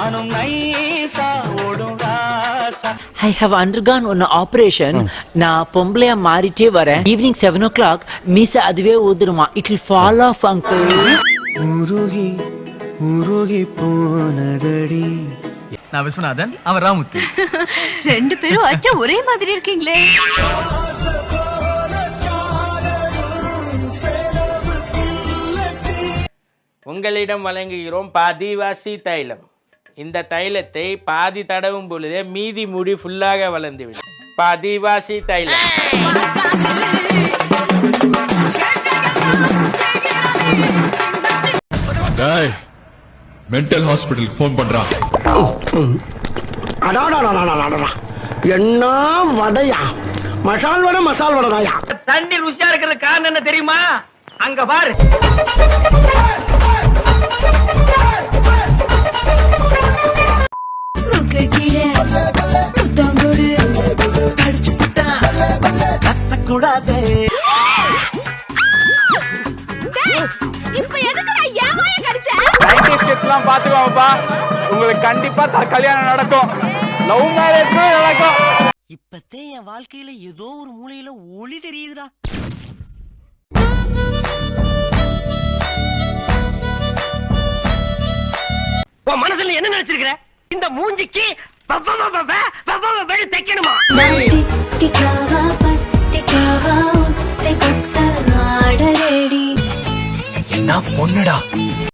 நானும் நைசா ஓடும் ராசா. I have undergone an operation. நான் பொம்பளையா மாறிட்டே வரேன். Evening 7 o'clock மீச அதுவே ஊதுருமா. It will fall off, uncle. உருகி உருகி போனதடி. நான் விஸ்வநாதன், அவன் ராமுத்து. ரெண்டு பேரும் அச்சா ஒரே மாதிரி இருக்கீங்களே. உங்களிடம் வழங்குகிறோம் பாதிவாசி தைலம். இந்த தைலத்தை பாதி தடவும் பொழுதே மீதி முடி ஃபுல்லாக வளர்ந்துவிடும். பாதிவாசி தைலம். மென்டல் ஹாஸ்பிட்டலுக்கு போன் பண்றான். என்ன வடையா? மசால் வடை மசால் வடைதாயா? தண்ணி ருசியா இருக்கிறது காரணம் என்ன தெரியுமா? அங்க பாரு. கத்தக்கூடாதே. பாத்துக்கோப்பா, உங்களுக்கு கண்டிப்பா கல்யாணம் நடக்கும். லவ் மேரேஜ் நடக்கும். இப்பத்தே என் வாழ்க்கையில ஏதோ ஒரு மூலையில ஒளி தெரியுதுடா. உன் மனசுல என்ன நினைச்சிருக்கிற? இந்த மூஞ்சிக்கு தைக்கணுமா? என்ன பொண்ணுடா.